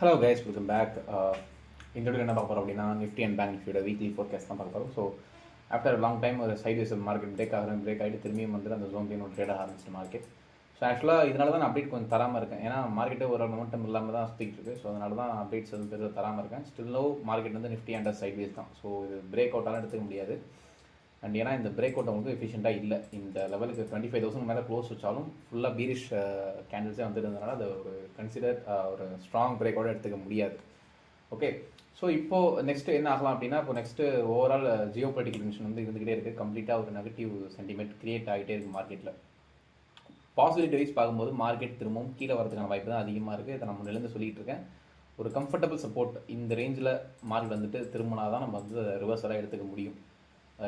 Hello guys, welcome back. இந்த video என்ன பார்க்க போகிறோம் அப்படின்னா, நிஃப்டி அண்ட் பேங்க் நிஃப்டியோட வீக்லி ஃபோர்காஸ்ட் தான் பார்க்க போகிறோம். ஸோ ஆஃப்டர் லாங் டைம் ஒரு சைட்வேஸ் மார்க்கெட் பிரேக் ஆகிட்டு திரும்பியும் வந்து அந்த ஜோன் இன்னும் ட்ரேட் ஆக ஆரம்பிச்சிட்டு மார்க்கெட். ஸோ ஆக்சுவலாக இதனால தான் நான் அப்டேட் கொஞ்சம் தராமல் இருக்கேன். ஏன்னா மார்க்கெட்டே ஒரு மொமெண்டம் இல்லாமல் தான் சுற்றிட்டு இருக்குது. ஸோ அதனால தான் அப்டேட்ஸ் வந்து பெருசாக தராமல் இருக்கேன். ஸ்டில் லோ மார்க்கெட் வந்து நிஃப்டி அண்டர் சைட்வேஸ் தான். ஸோ இது பிரேக் அவுட்டாலும் எடுத்துக்க முடியாது. அண்ட் ஏன்னா இந்த பிரேக் அவுட் அவங்களுக்கு எஃபிஷியண்ட்டாக இல்லை. இந்த லெவலுக்கு 25,000 மேலே க்ளோஸ் வச்சாலும் ஃபுல்லாக பீரிஷ் கேண்டில்ஸே வந்துருந்ததுனால அது ஒரு கன்சிடர் ஒரு ஸ்ட்ராங் பிரேக் அவுட் எடுத்துக்க முடியாது. ஓகே, ஸோ இப்போது நெக்ஸ்ட்டு என்ன ஆகலாம் அப்படின்னா, இப்போ next overall Jio political tension வந்து இருந்துகிட்டே இருக்குது. கம்ப்ளீட்டாக ஒரு நெகட்டிவ் சென்டிமெண்ட் கிரியேட் ஆகிட்டே இருக்குது மார்க்கெட்டில். பாசிட்டிவ் வைஸ் பார்க்கும்போது மார்க்கெட் திரும்பவும் கீழே வரதுக்கான வாய்ப்பு தான் அதிகமாக இருக்குது. இதை நம்ம நிலந்து சொல்லிட்டு இருக்கேன். ஒரு கம்ஃபர்டபுள் சப்போர்ட் இந்த ரேஞ்சில் மார்க்கெட் வந்துட்டு திரும்பினா தான் நம்ம வந்து ரிவர்ஸலாக எடுத்துக்க முடியும்.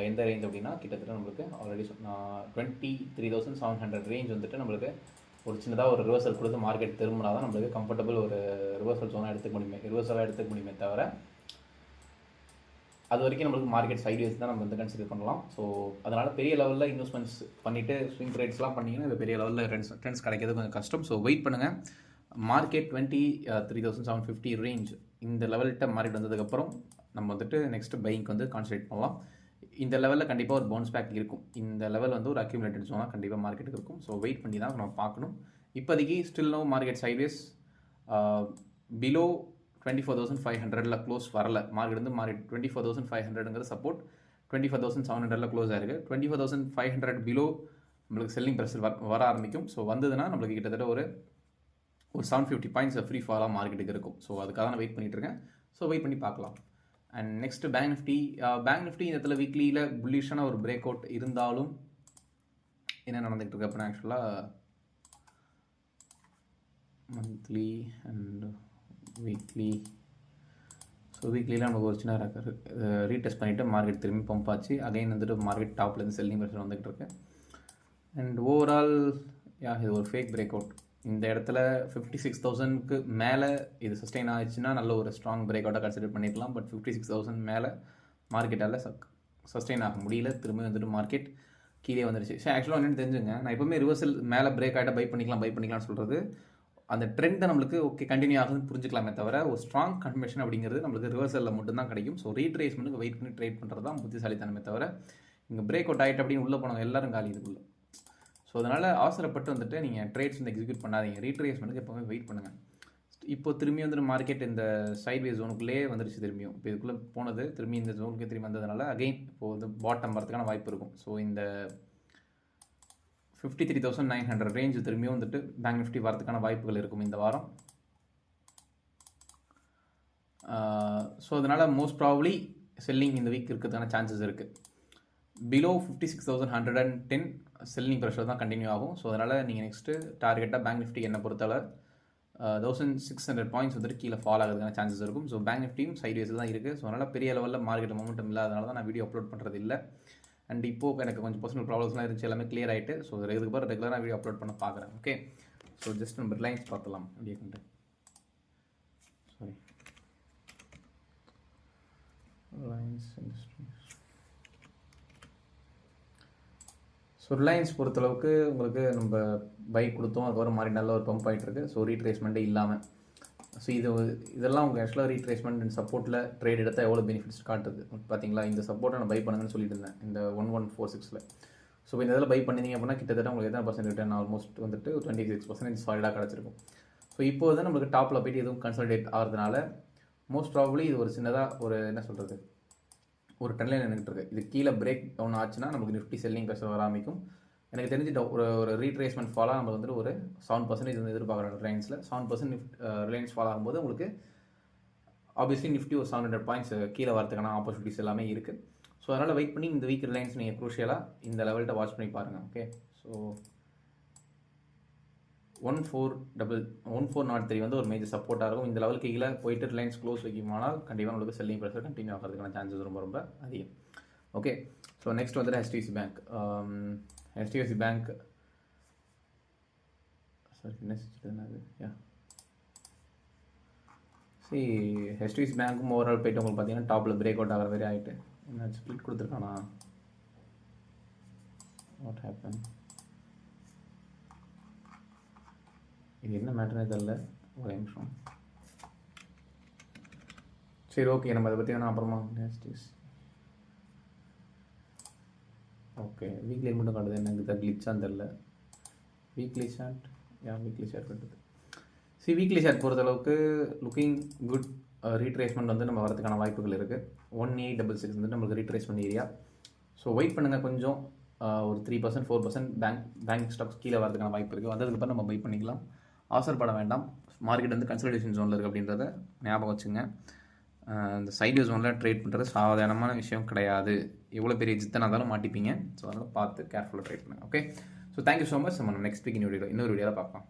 எந்த ரேஞ்ச் அப்படின்னா கிட்டத்தட்ட நம்மளுக்கு ஆல்ரெடி 23,700 ரேஞ்ச் வந்துட்டு நம்மளுக்கு ஒரு சின்னதாக ஒரு ரிவர்சல் கொடுத்து மார்க்கெட் திரும்பினா தான் நம்மளுக்கு கம்ஃபர்டபுள் ஒரு ரிவர்சல் ஜோனாக எடுத்துக்க முடியுமே தவிர அது வரைக்கும் நம்மளுக்கு மார்க்கெட் சைட்வேஸ் தான் நம்ம வந்து கன்சிடர் பண்ணலாம். ஸோ அதனால் பெரிய லெவலில் இன்வெஸ்ட்மெண்ட்ஸ் பண்ணிவிட்டு ஸ்விங் ட்ரேட்ஸ்லாம் பண்ணிங்கன்னா இது பெரிய லெவலில் ட்ரெண்ட்ஸ் கிடைக்கிறது கொஞ்சம் கஷ்டம். ஸோ வெயிட் பண்ணுங்கள். மார்க்கெட் 23,750 ரேஞ்ச் இந்த லெவல்கிட்ட மார்க்கெட் வந்ததுக்கப்புறம் நம்ம வந்துட்டு நெக்ஸ்ட்டு பையிங்க்கு வந்து கான்சன்ட்ரேட் பண்ணலாம். இந்த லெவலில் கண்டிப்பாக ஒரு பவுன்ஸ் பேக் இருக்கும். இந்த லெவல் வந்து ஒரு அக்யூமுலேட்டட் ஜோனாக கண்டிப்பாக மார்க்கெட்டுக்கு இருக்கும். ஸோ வெயிட் பண்ணி தான் நம்ம பார்க்கணும். இப்போதைக்கு still no market sideways below 24,500 close வரல. மார்க்கெட் 24,500ங்கிற சப்போர்ட் 24,700 க்ளோஸ் ஆயிருக்கு. 24,500 பிலோ நம்மளுக்கு செல்லிங் ப்ரெஷர் வர ஆரம்பிக்கும். ஸோ வந்ததுன்னா நம்மளுக்கு கிட்டத்தட்ட ஒரு 750 பாயிண்ட்ஸ் ஃப்ரீ ஃபாலாக மார்க்கெட்டுக்கு இருக்கும். ஸோ அதுக்காக நான் வெயிட் பண்ணிட்டு இருக்கேன். ஸோ வெயிட் பண்ணி பார்க்கலாம். அண்ட் நெக்ஸ்ட் பேங்க் நிஃப்டி இந்த இடத்துல வீக்லியில் புல்லிஷான ஒரு பிரேக் அவுட் இருந்தாலும் என்ன நடந்துகிட்டு இருக்கு அப்படின்னா, ஆக்சுவலாக மந்த்லி அண்ட் வீக்லி. ஸோ வீக்லியில் நமக்கு ஒரு சின்ன ரீடெஸ்ட் பண்ணிவிட்டு மார்க்கெட் திரும்பி பம்ப் ஆச்சு. அகைன் வந்துட்டு மார்க்கெட் டாப்லேருந்து செல்லிங் ப்ரெஷர் வந்துகிட்டு இருக்கு. அண்ட் ஓவரால் இது ஒரு ஃபேக் பிரேக் அவுட். இந்த இடத்துல 56,000க்கு மேலே இது சஸ்டெயின் ஆகிடுச்சுன்னா நல்ல ஒரு ஸ்ட்ராங் பிரேக் அவுட்டாக கன்சிடர் பண்ணிக்கலாம். பட் 56,000 மேலே மார்க்கெட்டால் சஸ்டெயின் ஆக முடியல. திரும்ப வந்துட்டு மார்க்கெட் கீழே வந்துடுச்சு. ஸோ ஆக்சுவலாக என்னென்னு தெரிஞ்சுங்க, நான் எப்போவுமே ரிவர்சல் மேலே பிரேக் ஆகிட்ட பை பண்ணிக்கலாம்னு சொல்கிறது அந்த ட்ரெண்டை நம்மளுக்கு ஓகே கண்டினியூ ஆகுதுன்னு புரிஞ்சுக்கலாமே தவிர ஒரு ஸ்ட்ராங் கன்ஃபர்மேஷன் அப்படிங்கிறது நம்மளுக்கு ரிவர்சலுக்கு மட்டும்தான் கிடைக்கும். ஸோ ரீட்ரேஸ்மெண்ட்டுக்கு வெயிட் பண்ணி ட்ரேட் பண்ணுறது தான் புத்திசாலித்தனமே தவிர இங்கே பிரேக் அவுட் ஆகிட்டு அப்படின்னு உள்ளே போனவங்க எல்லாரும் காலி இதுக்குள்ளே. ஸோ அதனால் அவசரப்பட்டு வந்துட்டு நீங்கள் ட்ரேட்ஸ் வந்து எக்ஸிக்யூட் பண்ணாதீங்க. ரீட்ரேஸ்மெண்ட்டுக்கு எப்போவுமே வெயிட் பண்ணுங்கள். இப்போ திரும்பி வந்துட்டு மார்க்கெட் இந்த சைட்வேஸ் ஜோனுக்குள்ளே வந்துருச்சு. திரும்பியும் இப்போ இதுக்குள்ளே போனது திரும்பி இந்த ஜோனுக்கு திரும்பி வந்ததுனால அகெயின் இப்போது வந்து பாட்டம் வரதுக்கான வாய்ப்பு இருக்கும். ஸோ இந்த 53,900 ரேஞ்ச் திரும்பியும் வந்துட்டு பேங்க் நிஃப்டி வரதுக்கான வாய்ப்புகள் இருக்கும் இந்த வாரம். ஸோ அதனால் மோஸ்ட் ப்ராபப்ளி செல்லிங் இந்த வீக் இருக்கிறதுக்கான சான்சஸ் இருக்குது. பிலோ 56,110 செல்லிங் ப்ரெஷர் தான் கண்டினியூ ஆகும். ஸோ அதனால் நீங்கள் நெக்ஸ்ட்டு டார்கெட்டாக பேங்க் நிஃப்டி என்ன பொறுத்தவரை 1,600 பாயிண்ட்ஸ் வந்துட்டு கீழே ஃபால் ஆகிறதுக்கான சான்சஸ் இருக்கும். ஸோ பேங்க் நிஃப்டியும் சைட்வேஸில் தான் இருக்குது. ஸோ அதனால் பெரிய லெவலில் மார்க்கெட் மொமெண்டம் இல்லாதனால தான் நான் வீடியோ அப்லோட் பண்ணுறது இல்லை. அண்ட் இப்போது எனக்கு கொஞ்சம் பர்சனல் ப்ராப்ளம்ஸ்லாம் இருந்துச்சு, எல்லாமே கிளியர் ஆகிட்டு. ஸோ இதுக்கு பிறகு ரெகுலராக வீடியோ அப்லோட் பண்ண பார்க்குறேன். ஓகே, ஸோ ஜஸ்ட் நம்ம ரிலையன்ஸ் பார்த்துலாம் அப்படியே கண்டு. Sorry, Reliance industries. So Reliance பொறுத்தளவுக்கு உங்களுக்கு நம்ம பைக் கொடுத்தோம், அதுக்கப்புறம் மாதிரி நல்ல ஒரு பம்ப் ஆகிட்டுருக்கு. ஸோ ரீட்ரேஸ்மெண்ட்டே இல்லாமல். ஸோ இதெல்லாம் உங்கள் ஆக்சுவலாக ரீட்ரேஸ்மெண்ட் அண்ட் சப்போர்ட்டில் ட்ரேட் எடுத்தால் எவ்வளோ பெனிஃபிட்ஸ் காட்டுது பார்த்தீங்களா. இந்த சப்போர்ட்டை நான் பை பண்ணுங்கன்னு சொல்லிட்டு இருந்தேன் இந்த 1146. ஸோ இந்த இதில் பை பண்ணிங்க அப்படின்னா கிட்டத்தட்ட உங்களுக்கு எத்தனை பர்சன்ட் ரிட்டர்ன் ஆல்மோஸ்ட் வந்துட்டு 26% சாலிடாக கிடச்சிருக்கும். ஸோ இப்போ வந்து நம்மளுக்கு டாப்பில் போய்ட்டு எதுவும் கன்சல்டேட் ஆகிறதுனால மோஸ்ட் ப்ராபப்ளி இது ஒரு சின்னதாக ஒரு என்ன சொல்கிறது ஒரு ட்ரெண்ட்லைன் நின்றுட்டு இருக்கு. இது கீழே பிரேக் டவுன் ஆச்சுன்னா நமக்கு நிஃப்டி செல்லிங் ப்ரெஷர் வர ஆரம்பிக்கும். எனக்கு தெரிஞ்சு ஒரு ரீட்ரேஸ்மெண்ட் ஃபாலாக நம்ம வந்துட்டு ஒரு 7% வந்து எதிர்பார்க்குறோம் ரிலையன்ஸில். 7% ரிலையன்ஸ் ஃபால் ஆகும்போது உங்களுக்கு ஆப்வியஸ்லி நிஃப்டி ஒரு 700 பாயிண்ட்ஸ் கீழே வரதுக்கான ஆப்பர்ச்சுனிட்டிஸ் எல்லாமே இருக்குது. ஸோ அதனால் வெயிட் பண்ணி இந்த வீக் ரிலையன்ஸ் நீங்கள் க்ரூஷியலாக இந்த லெவல்கிட்ட வாட்ச் பண்ணி பாருங்கள். ஓகே, ஸோ 1403 வந்து ஒரு மேஜர் சப்போர்ட்டாக இருக்கும். இந்த லெவலுக்கு கீழே போயிட்டு ரிலையன்ஸ் க்ளோஸ் வைக்குமானால் கண்டிப்பாக உங்களுக்கு செல்லிங் ப்ரெஷர் கண்டினியூ ஆகிறதுக்கான சான்சஸ் ரொம்ப அதிகம். ஓகே, ஸோ நெக்ஸ்ட் வந்துட்டு HDFC bank. HDFC bank sorry என்ன செஞ்சுட்டு சரி, HDFC பேங்க்கும் ஓவரால் போய்ட்டு உங்களுக்கு பார்த்தீங்கன்னா டாப்பில் பிரேக் அவுட் ஆகிற மாதிரி ஆகிட்டு என்ன ஸ்பிளிட் கொடுத்துருக்கானா, வாட் ஹேப்பன், இது என்ன மேட்டர்னே தெரியல. ஒரே நிமிஷம். சரி, ஓகே. நம்ம அதை பற்றி வேணால் அப்புறமா ஓகே. வீக்லி மட்டும் காட்டுது, எனக்கு இதை கிளிச்சான்னு தெரில. வீக்லி ஷார்ட் வீக்லி ஷார்ட் கட்டுது. வீக்லி ஷார்ட் பொறுத்தளவுக்கு லுக்கிங் குட். ரீட்ரேஸ்மெண்ட் வந்து நம்ம வரதுக்கான வாய்ப்புகள் இருக்குது. 1866 வந்து நம்மளுக்கு ரீட்ரேஸ்மெண்ட் ஏரியா. ஸோ வெயிட் பண்ணுங்கள் கொஞ்சம். ஒரு 3%, 4% பேங்க் ஸ்டாக்ஸ் கீழே வரதுக்கான வாய்ப்பு இருக்குது. வந்ததுக்கப்புறம் நம்ம பை பண்ணிக்கலாம். அவசரப்பட வேண்டாம். மார்க்கெட் வந்து கன்சல்டேஷன் ஜோனில் இருக்குது அப்படின்றத ஞாபகம் வச்சுங்க. இந்த சைடு ஜோனில் ட்ரேட் பண்ணுறது சாதாரணமான விஷயம் கிடையாது. எவ்வளோ பெரிய ஜித்தனாக இருந்தாலும் மாட்டிப்பீங்க. ஸோ அதனால் பார்த்து கேர்ஃபுல்லாக ட்ரேட் பண்ணுங்கள். Okay. So thank you so much. நம்ம நெக்ஸ்ட் வீக் இன்னொரு வீடியோவில் பார்க்கலாம்.